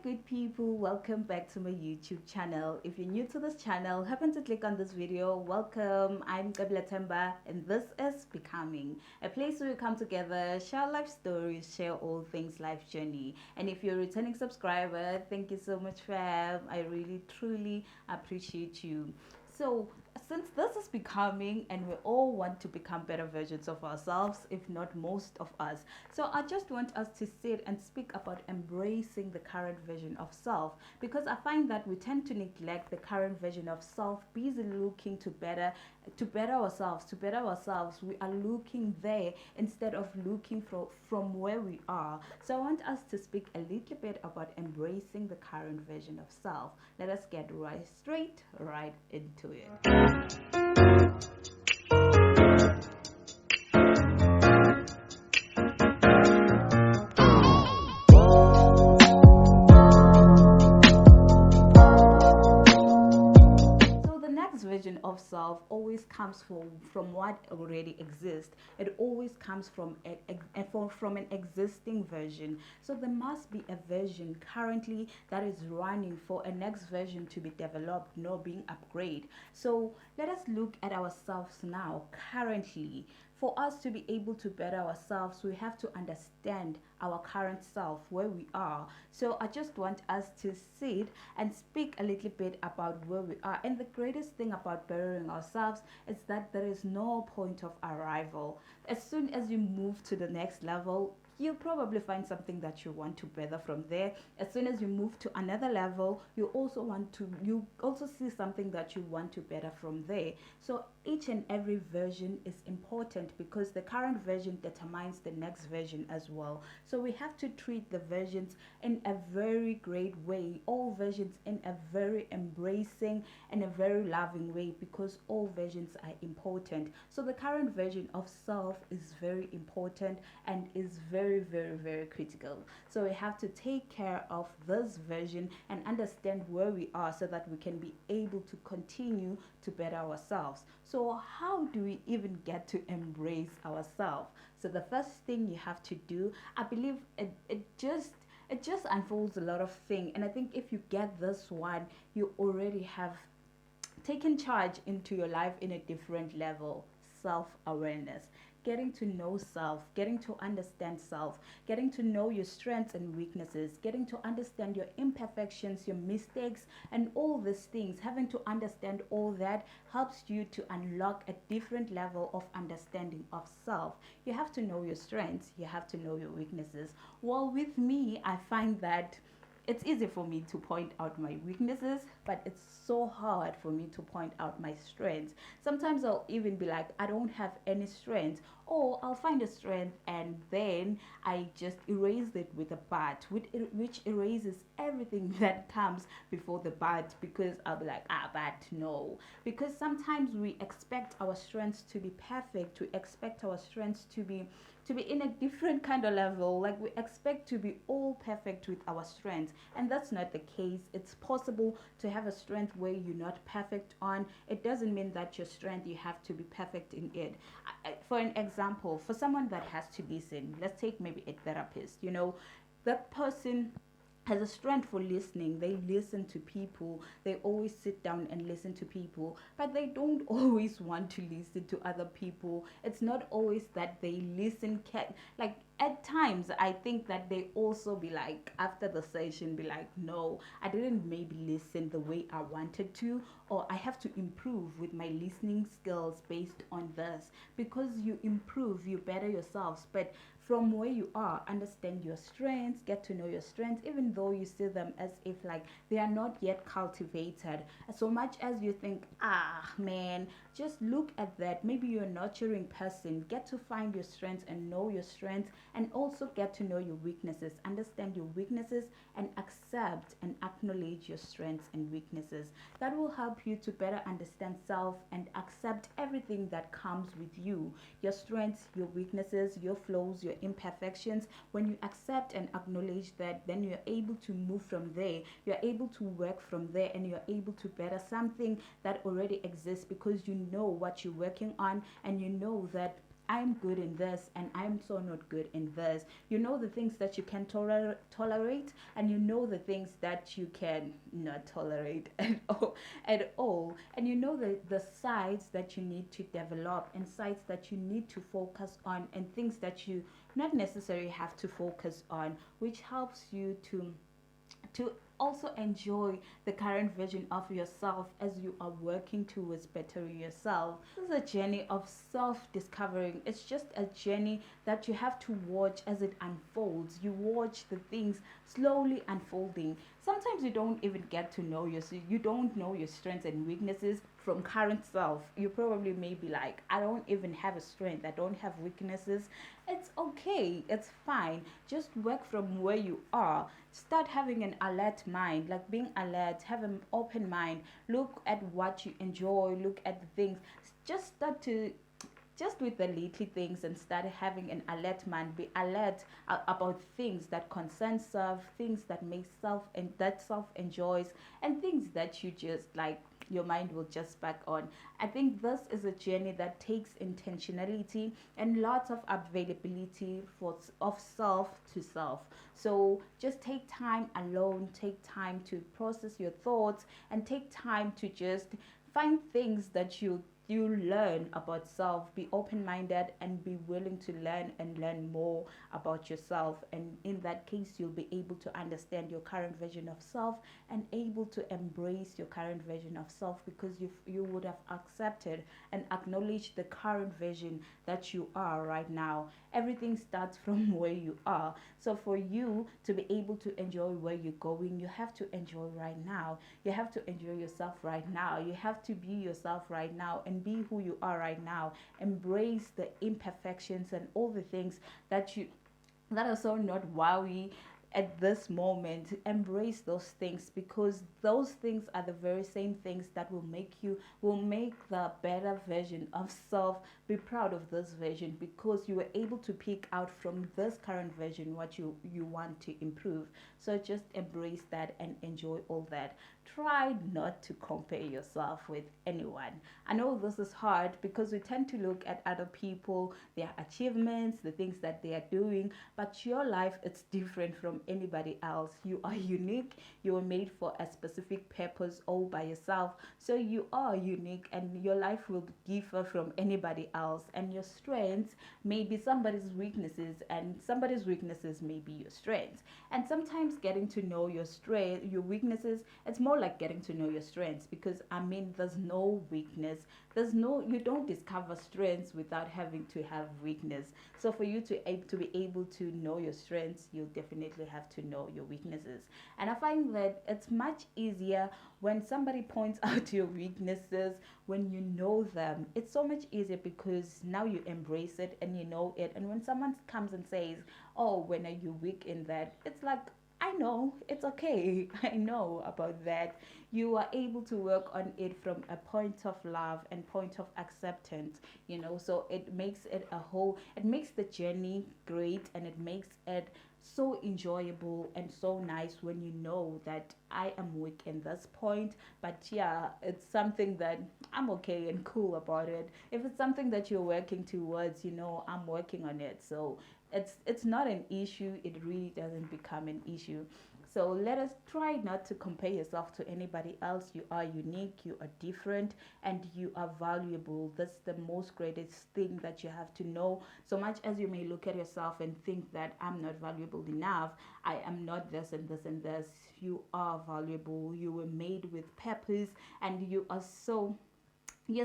good people, welcome back to my YouTube channel. If you're new to this channel, happen to click on this video, welcome. I'm Cebile, and this is Becoming, a place where we come together, share life stories, share all things life journey. And if you're a returning subscriber, thank you so much, fam. I really truly appreciate you. So, since this is becoming, and we all want to become better versions of ourselves, if not most of us, so I just want us to sit and speak about embracing the current version of self, because I find that we tend to neglect the current version of self, busy looking to better ourselves. We are looking there instead of looking from where we are. So I want us to speak a little bit about embracing the current version of self. Let us get right into it. So the next version of self always comes from what already exists. It always comes from an existing version. So there must be a version currently that is running for a next version to be developed, not being upgraded. So let us look at ourselves now currently. For us to be able to better ourselves, we have to understand our current self, where we are. So I just want us to sit and speak a little bit about where we are. And the greatest thing about bettering ourselves is that there is no point of arrival. As soon as you move to the next level, you'll probably find something that you want to better from there. As soon as you move to another level, you also see something that you want to better from there. So each and every version is important because the current version determines the next version as well. So we have to treat the versions in a very great way, all versions in a very embracing and a very loving way, because all versions are important. So the current version of self is very important and is very critical. So we have to take care of this version and understand where we are so that we can be able to continue to better ourselves. So how do we even get to embrace ourselves? So the first thing you have to do, I believe it just unfolds a lot of things, and I think if you get this one, you already have taken charge into your life in a different level. Self-awareness, getting to know self, getting to understand self, getting to know your strengths and weaknesses, getting to understand your imperfections, your mistakes, and all these things. Having to understand all that helps you to unlock a different level of understanding of self. You have to know your strengths, you have to know your weaknesses. Well, with me, I find that it's easy for me to point out my weaknesses, but it's so hard for me to point out my strengths. Sometimes I'll even be like, I don't have any strengths, or I'll find a strength and then I just erase it with a but, which erases everything that comes before the but, because I'll be like, but no. Because sometimes we expect our strengths to be perfect, we expect our strengths to be in a different kind of level. Like, we expect to be all perfect with our strengths, and that's not the case. It's possible to have a strength where you're not perfect on. It doesn't mean that your strength you have to be perfect in it. For an example, for someone that has to listen, let's take maybe a therapist. That person has a strength for listening. They listen to people. They always sit down and listen to people, but they don't always want to listen to other people. It's not always that they listen. Like, at times, I think that they also be like, after the session, be like, no, I didn't maybe listen the way I wanted to, or I have to improve with my listening skills based on this. Because you improve, you better yourselves. But from where you are, understand your strengths, get to know your strengths, even though you see them as if like they are not yet cultivated. So much as you think, man, just look at that. Maybe you're a nurturing person. Get to find your strengths and know your strengths, and also get to know your weaknesses. Understand your weaknesses and accept and acknowledge your strengths and weaknesses. That will help you to better understand self and accept everything that comes with you, your strengths, your weaknesses, your flaws, your imperfections. When you accept and acknowledge that, then you're able to move from there. You're able to work from there, and you're able to better something that already exists, because you know what you're working on, and you know that I'm good in this and I'm so not good in this. You know the things that you can tolerate, and you know the things that you can not tolerate at all. And you know the sides that you need to develop and sides that you need to focus on, and things that you not necessarily have to focus on, which helps you to also enjoy the current version of yourself as you are working towards bettering yourself. This is a journey of self discovering. It's just a journey that you have to watch as it unfolds. You watch the things slowly unfolding. Sometimes you don't even get to know you don't know your strengths and weaknesses from current self. You probably may be like, I don't even have a strength, I don't have weaknesses. It's okay, it's fine. Just work from where you are. Start having an alert mind, like being alert, have an open mind. Look at what you enjoy, look at the things. Just start to just with the little things and start having an alert mind. Be alert about things that concern self, things that make self and that self enjoys, and things that you just like your mind will just back on. I think this is a journey that takes intentionality and lots of availability for of self to self. So just take time alone, take time to process your thoughts, and take time to just find things that you learn about self. Be open-minded and be willing to learn and learn more about yourself, and in that case you'll be able to understand your current version of self and able to embrace your current version of self, because you would have accepted and acknowledged the current version that you are right now. Everything starts from where you are. So for you to be able to enjoy where you're going, you have to enjoy right now. You have to enjoy yourself right now. You have to be yourself right now and be who you are right now. Embrace the imperfections and all the things that are so not wowy at this moment. Embrace those things, because those things are the very same things that will make the better version of self be proud of this version, because you were able to pick out from this current version what you want to improve. So just embrace that and enjoy all that. Try not to compare yourself with anyone. I know this is hard because we tend to look at other people, their achievements, the things that they are doing, but your life is different from anybody else. You are unique. You were made for a specific purpose all by yourself. So you are unique, and your life will differ from anybody else. And your strengths may be somebody's weaknesses, and somebody's weaknesses may be your strengths. And sometimes getting to know your weaknesses, it's more like getting to know your strengths, because I mean, there's no weakness. You don't discover strengths without having to have weakness. So for you to be able to know your strengths, you definitely have to know your weaknesses. And I find that it's much easier when somebody points out your weaknesses when you know them. It's so much easier because now you embrace it and you know it. And when someone comes and says, "Oh, when are you weak in that?" It's like, I know, it's okay. I know about that. You are able to work on it from a point of love and point of acceptance. So it makes the journey great, and it makes it so enjoyable and so nice when you know that I am weak in this point, but yeah, it's something that I'm okay and cool about it. If it's something that you're working towards, I'm working on it. So it's not an issue. It really doesn't become an issue. So let us try not to compare yourself to anybody else. You are unique, you are different, and you are valuable. That's the most greatest thing that you have to know. So much as you may look at yourself and think that I'm not valuable enough, I am not this and this and this, you are valuable. You were made with purpose, and you're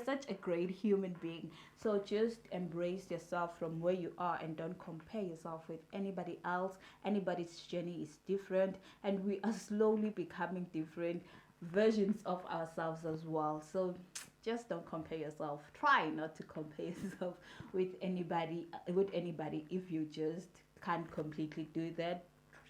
such a great human being. So just embrace yourself from where you are and don't compare yourself with anybody else. Anybody's journey is different, and we are slowly becoming different versions of ourselves as well. So just don't compare yourself. Try not to compare yourself with anybody if you just can't completely do that.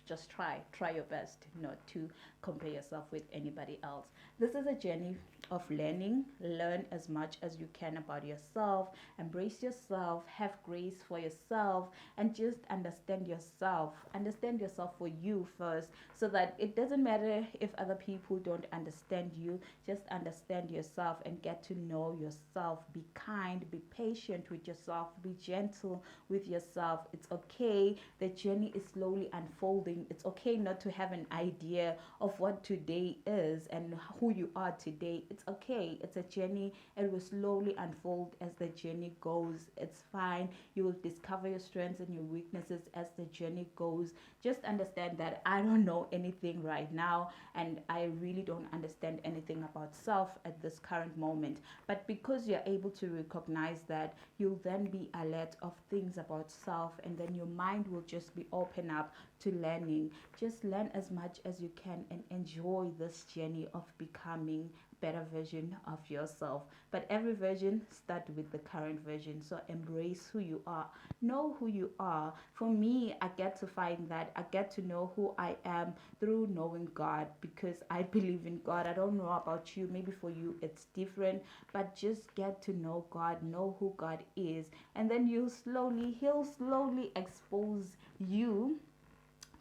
just try your best not to compare yourself with anybody else. This is a journey of learning. Learn as much as you can about yourself, embrace yourself, have grace for yourself, and just understand yourself for you first, so that it doesn't matter if other people don't understand you. Just understand yourself and get to know yourself. Be kind, be patient with yourself, be gentle with yourself. It's okay, the journey is slowly unfolding. It's okay not to have an idea of what today is and who you are today. It's okay, it's a journey. It will slowly unfold as the journey goes. It's fine. You will discover your strengths and your weaknesses as the journey goes. Just understand that I don't know anything right now, and I really don't understand anything about self at this current moment. But because you're able to recognize that, you'll then be alert of things about self, and then your mind will just be open up to learning. Just learn as much as you can and enjoy this journey of becoming better version of yourself. But every version starts with the current version, so embrace who you are. Know who you are. For me, I get to find that I get to know who I am through knowing God, because I believe in God. I don't know about you, maybe for you it's different, but just get to know God, know who God is, and then he'll slowly expose you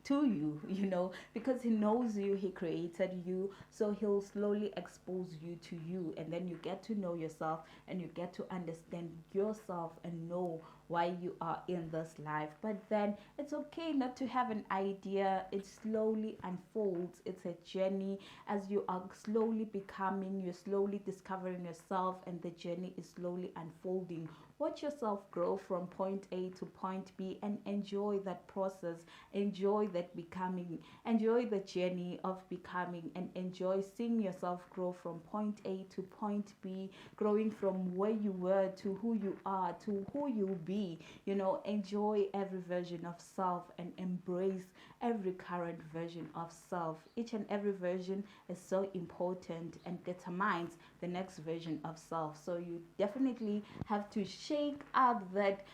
to you, because he knows you, he created you, so he'll slowly expose you to you, and then you get to know yourself, and you get to understand yourself and know why you are in this life. But then it's okay not to have an idea. It slowly unfolds. It's a journey. As you are slowly becoming, you're slowly discovering yourself, and the journey is slowly unfolding. Watch yourself grow from point A to point B, and enjoy that process. Enjoy that becoming. Enjoy the journey of becoming, and enjoy seeing yourself grow from point A to point B, growing from where you were to who you are to who you'll be. Enjoy every version of self and embrace every current version of self. Each and every version is so important and determines the next version of self. So you definitely have to shake up that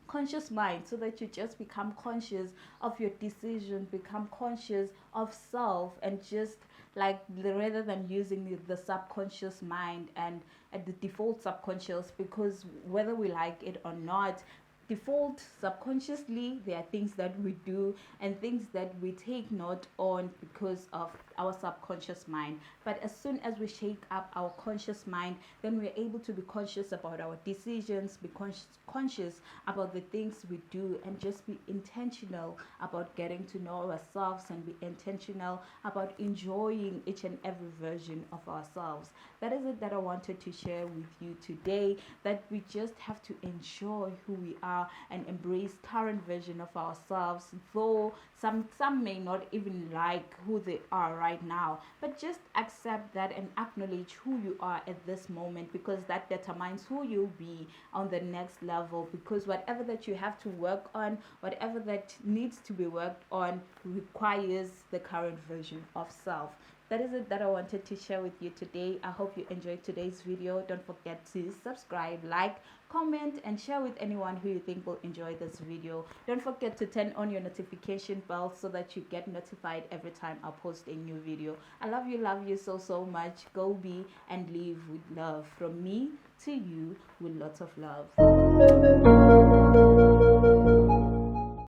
conscious mind, so that you just become conscious of your decisions, become conscious of self, and just like rather than using the subconscious mind and at the default subconscious, because whether we like it or not, default subconsciously there are things that we do and things that we take note on because of our subconscious mind. But as soon as we shake up our conscious mind, then we're able to be conscious about our decisions, be conscious about the things we do, and just be intentional about getting to know ourselves, and be intentional about enjoying each and every version of ourselves. That is it that I wanted to share with you today, that we just have to enjoy who we are and embrace current version of ourselves, though some may not even like who they are right now, but just accept that and acknowledge who you are at this moment, because that determines who you'll be on the next level. Because whatever that you have to work on, whatever that needs to be worked on, requires the current version of self. That is it that I wanted to share with you today. I hope you enjoyed today's video. Don't forget to subscribe, like, comment, and share with anyone who you think will enjoy this video. Don't forget to turn on your notification bell so that you get notified every time I post a new video. I love you so much. Go be and live with love. From me to you, with lots of love.